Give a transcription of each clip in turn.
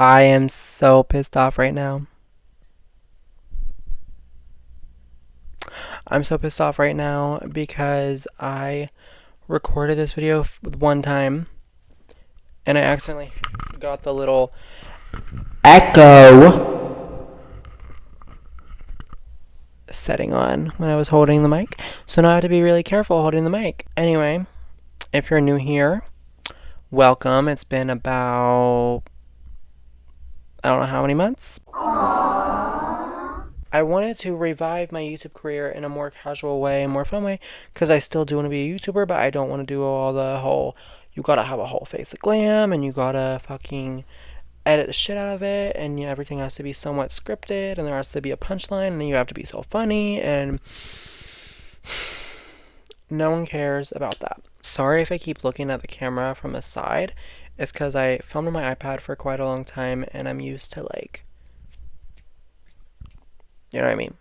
I am so pissed off right now. I'm so pissed off right now because I recorded this video one time and I accidentally got the little echo setting on when I was holding the mic. So now I have to be really careful holding the mic. Anyway, if you're new here, welcome. It's been about, I don't know how many months. I wanted to revive my YouTube career in a more casual way and more fun way because I still do want to be a YouTuber, but I don't want to do all the whole, you gotta have a whole face of glam and you gotta fucking edit the shit out of it and everything has to be somewhat scripted and there has to be a punchline and you have to be so funny and no one cares about that. Sorry if I keep looking at the camera from the side. It's because I filmed on my iPad for quite a long time and I'm used to you know what I mean?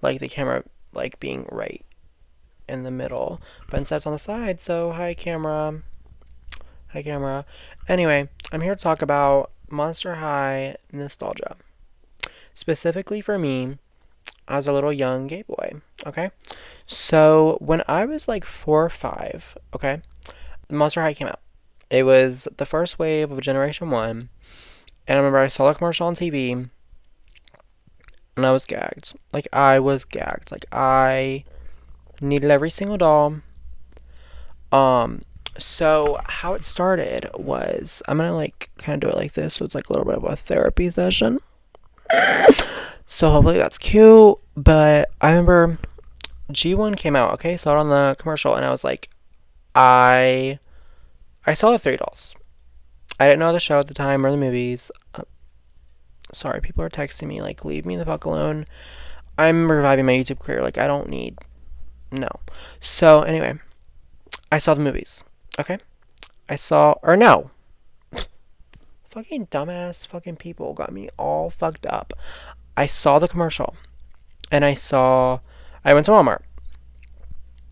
Like the camera being right in the middle. But instead it's on the side, so hi camera. Hi camera. Anyway, I'm here to talk about Monster High nostalgia. Specifically for me as a little young gay boy. Okay? So when I was like 4 or 5, okay, Monster High came out. It was the first wave of Generation 1. And I remember I saw the commercial on TV and I was gagged. I was gagged. I needed every single doll. So how it started was I'm gonna kind of do it like this, so it's a little bit of a therapy session. So hopefully that's cute. But I remember G1 came out, okay? Saw it on the commercial and I was like, I saw the 3 dolls. I didn't know the show at the time or the movies. Sorry, people are texting me leave me the fuck alone. I'm reviving my YouTube career. I don't need no. So anyway, I saw the movies. Okay? No. Fucking dumbass fucking people got me all fucked up. I saw the commercial. And I went to Walmart.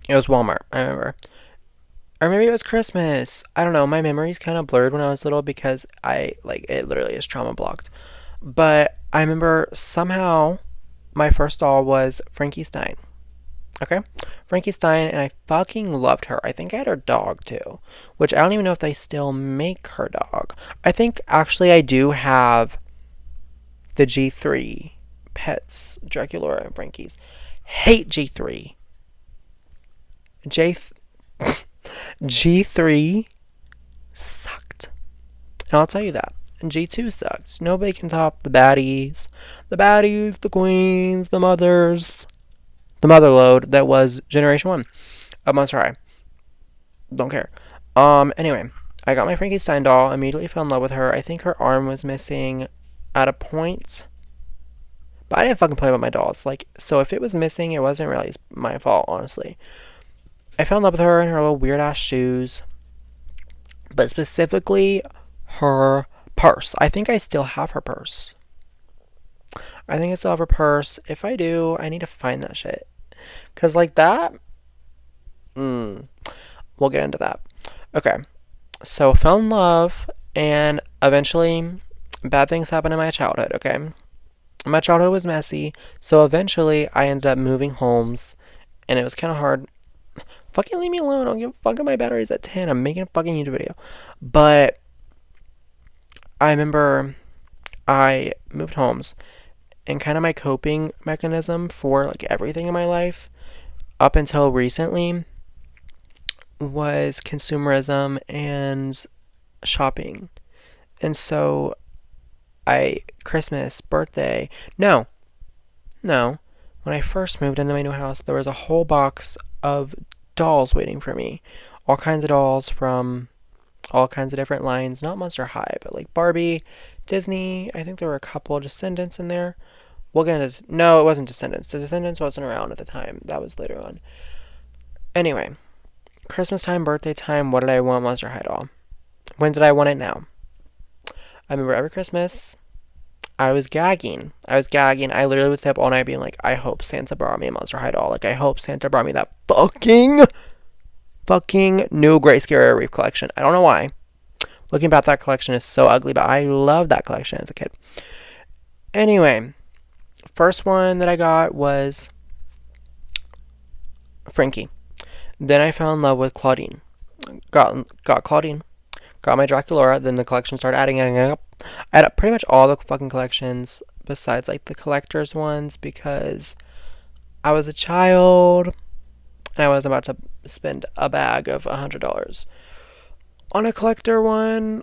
It was Walmart, I remember. Or maybe it was Christmas. I don't know. My memory's kind of blurred when I was little because it literally is trauma blocked. But I remember somehow my first doll was Frankie Stein. Okay? Frankie Stein, and I fucking loved her. I think I had her dog too, which I don't even know if they still make her dog. I think actually I do have the G3 pets, Dracula and Frankie's. Hate G3. G3 sucked. And I'll tell you that. And G2 sucks. Nobody can top the baddies. The baddies, the queens, the mothers. The motherload that was Generation 1 of Monster High. Don't care. Anyway, I got my Frankie Stein doll, immediately fell in love with her. I think her arm was missing at a point. But I didn't fucking play with my dolls. So if it was missing, it wasn't really my fault, honestly. I fell in love with her and her little weird ass shoes. But specifically, her purse. I think I still have her purse. If I do, I need to find that shit. Because that, we'll get into that. Okay. So, fell in love, and eventually, bad things happened in my childhood, okay? My childhood was messy, so eventually, I ended up moving homes, and it was kind of hard. Fucking leave me alone. I don't give a fuck if my battery's at 10. I'm making a fucking YouTube video. But I remember I moved homes, and kind of my coping mechanism for everything in my life up until recently was consumerism and shopping. And so Christmas, birthday, no, when I first moved into my new house, there was a whole box of dolls waiting for me. All kinds of dolls from all kinds of different lines, not Monster High, but Barbie, Disney. I think there were a couple of Descendants in there. We'll get into... No, it wasn't Descendants. The Descendants wasn't around at the time. That was later on. Anyway, Christmas time, birthday time, what did I want Monster High doll? When did I want it now? I remember every Christmas, I was gagging. I literally would stay up all night being I hope Santa brought me a Monster High doll. I hope Santa brought me that fucking new Great Scary Reef collection. I don't know why. Looking back, that collection is so ugly, but I loved that collection as a kid. Anyway, first one that I got was Frankie. Then I fell in love with Claudine. Got Claudine. Got my Draculaura. Then the collection started adding up. I had pretty much all the fucking collections besides like the collector's ones because I was a child and I was about to spend a bag of $100 on a collector one.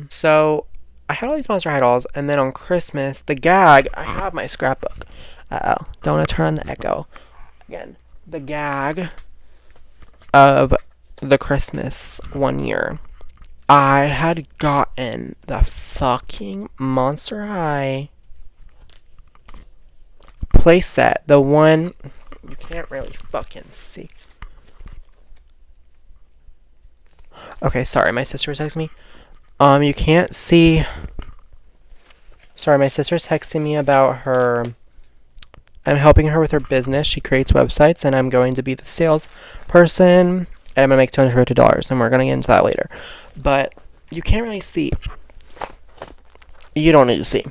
So I had all these Monster High dolls, and then on Christmas, the gag. I have my scrapbook. Don't want to turn on the echo again. The gag of the Christmas one year, I had gotten the fucking Monster High playset. The one you can't really fucking see. Okay, sorry, my sister was texting me. You can't see. Sorry, my sister's texting me about her. I'm helping her with her business. She creates websites, and I'm going to be the salesperson, and I'm gonna make $250, and we're gonna get into that later. But you can't really see. You don't need to see.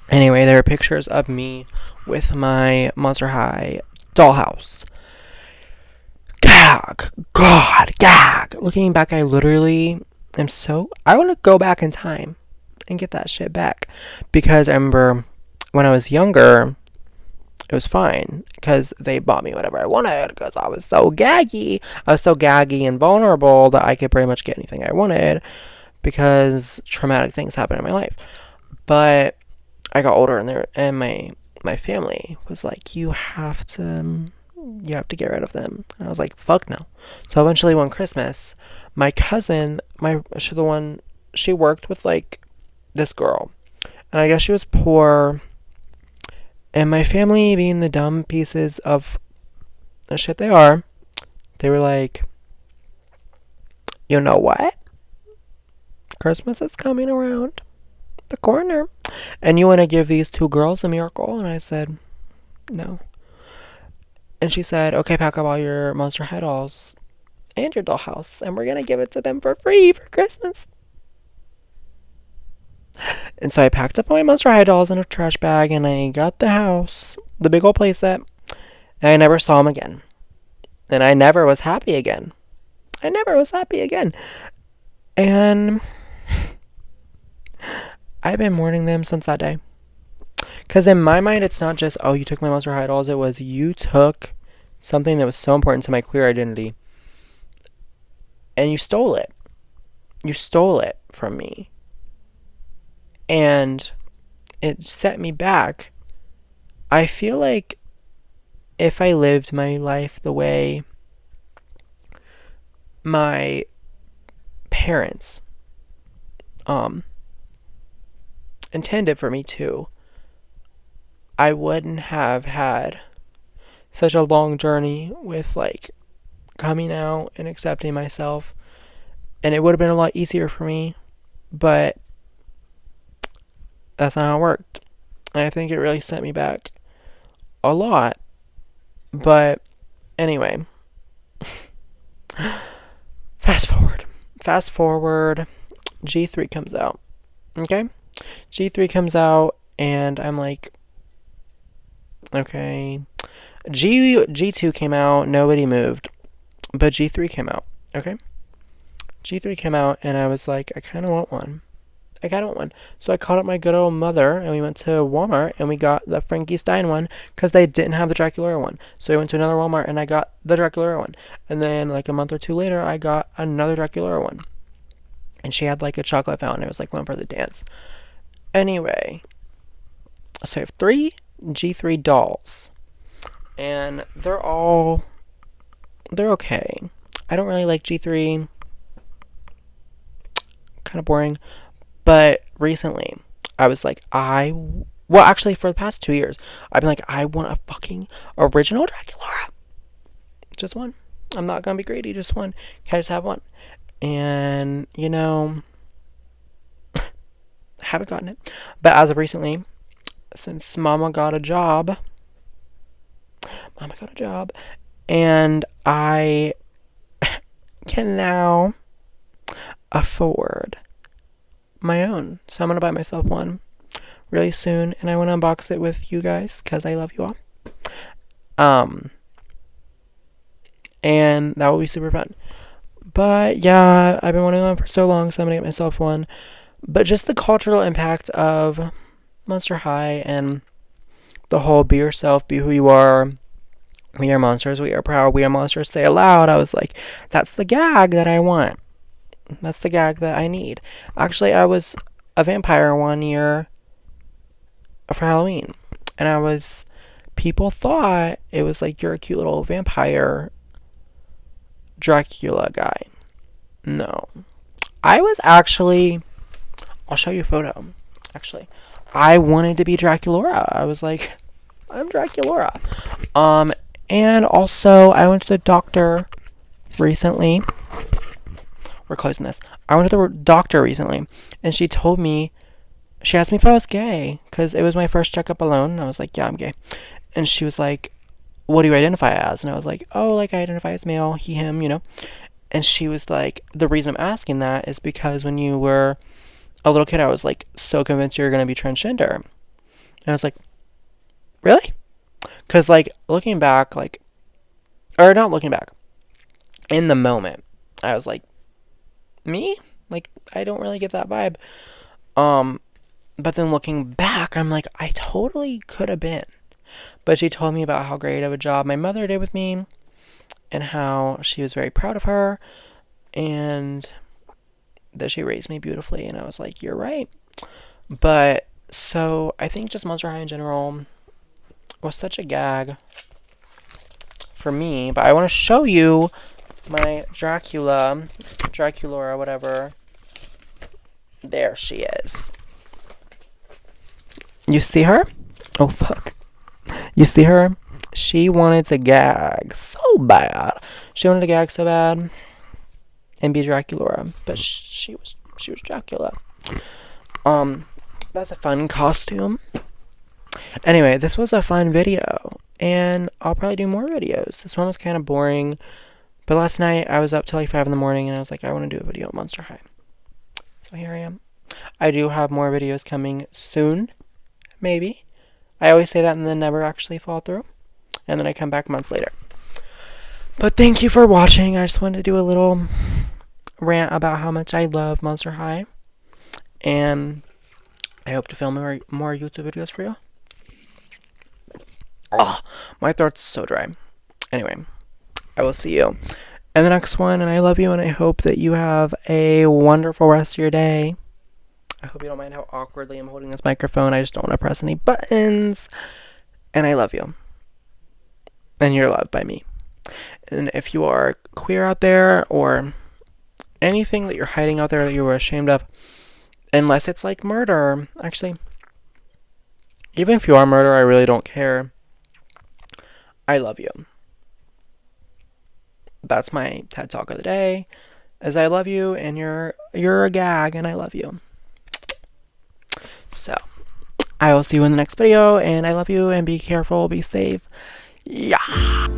Anyway, there are pictures of me with my Monster High dollhouse. Gag, God, gag. Looking back, I literally am so. I want to go back in time and get that shit back because I remember when I was younger, it was fine because they bought me whatever I wanted because I was so gaggy. I was so gaggy and vulnerable that I could pretty much get anything I wanted because traumatic things happened in my life. But I got older and my family was like, you have to get rid of them. And I was like, fuck no. So eventually one Christmas, my cousin, she worked with like this girl, and I guess she was poor. And my family, being the dumb pieces of the shit they are, they were like, you know what? Christmas is coming around the corner, and you want to give these two girls a miracle? And I said, no. And she said, okay, pack up all your Monster High dolls and your dollhouse, and we're going to give it to them for free for Christmas. And so I packed up all my Monster High dolls in a trash bag, and I got the house, the big old playset, and I never saw them again. And I never was happy again. And I've been mourning them since that day. Because in my mind, it's not just, oh, you took my Monster High dolls. It was, you took something that was so important to my queer identity, and you stole it. You stole it from me. And it set me back. I feel like if I lived my life the way my parents intended for me to, I wouldn't have had such a long journey with like coming out and accepting myself, and it would have been a lot easier for me, but that's not how it worked. And I think it really set me back a lot. But anyway, fast forward, G3 comes out. Okay? G3 comes out, and I'm like, okay. G2 came out, nobody moved. But G3 came out, okay? G3 came out, and I was like, I kind of want one. So I called up my good old mother, and we went to Walmart, and we got the Frankie Stein one, because they didn't have the Draculaura one. So we went to another Walmart, and I got the Draculaura one. And then, like, a month or two later, I got another Draculaura one. And she had, like, a chocolate fountain. It was, like, one for the dance. Anyway, so I have 3 G3 dolls. And they're okay. I don't really like G3. Kind of boring. But recently, I was like, actually, for the past 2 years, I've been like, I want a fucking original Draculaura. Just one. I'm not gonna be greedy, just one. Can I just have one? And, haven't gotten it. But as of recently, since Mama got a job, and I can now afford my own. So I'm going to buy myself one really soon, and I want to unbox it with you guys because I love you all. And that will be super fun. But yeah, I've been wanting one for so long, so I'm going to get myself one. But just the cultural impact of Monster High and the whole be yourself, be who you are. We are monsters, we are proud, we are monsters, say it loud. I was like, that's the gag that I want. That's the gag that I need. Actually, I was a vampire one year for Halloween. And people thought it was like, you're a cute little vampire Dracula guy. No. I was actually, I'll show you a photo, actually. I wanted to be Draculaura. I was like, I'm Draculaura. And also, I went to the doctor recently. We're closing this. I went to the doctor recently, and she asked me if I was gay, because it was my first checkup alone, and I was like, yeah, I'm gay. And she was like, what do you identify as? And I was like, oh, like, I identify as male, he, him, you know. And she was like, the reason I'm asking that is because when you were a little kid, I was like, so convinced you were going to be transgender. And I was like, really? Because, like, looking back, like, or not looking back, in the moment, I was like, me? Like, I don't really get that vibe. But then looking back, I'm like, I totally could have been. But she told me about how great of a job my mother did with me, and how she was very proud of her, and that she raised me beautifully. And I was like, you're right. But, so, I think just Monster High in general was such a gag for me. But I want to show you my Draculaura, whatever. There she is. You see her? Oh, fuck. You see her? She wanted to gag so bad. She wanted to gag so bad and be Draculaura, but she was Dracula. That's a fun costume. Anyway, this was a fun video, and I'll probably do more videos. This one was kind of boring, but last night I was up till like 5 in the morning, and I was like, I want to do a video on Monster High. So here I am. I do have more videos coming soon, maybe. I always say that and then never actually fall through, and then I come back months later. But thank you for watching. I just wanted to do a little rant about how much I love Monster High, and I hope to film more YouTube videos for you. Oh, my throat's so dry. Anyway, I will see you in the next one, and I love you, and I hope that you have a wonderful rest of your day. I hope you don't mind how awkwardly I'm holding this microphone. I just don't want to press any buttons. And I love you. And you're loved by me. And if you are queer out there, or anything that you're hiding out there that you were ashamed of, unless it's like murder, actually, even if you are murder, I really don't care. I love you. That's my TED Talk of the day, as I love you, and you're a gag, and I love you. So, I will see you in the next video, and I love you, and be careful, be safe. Yeah.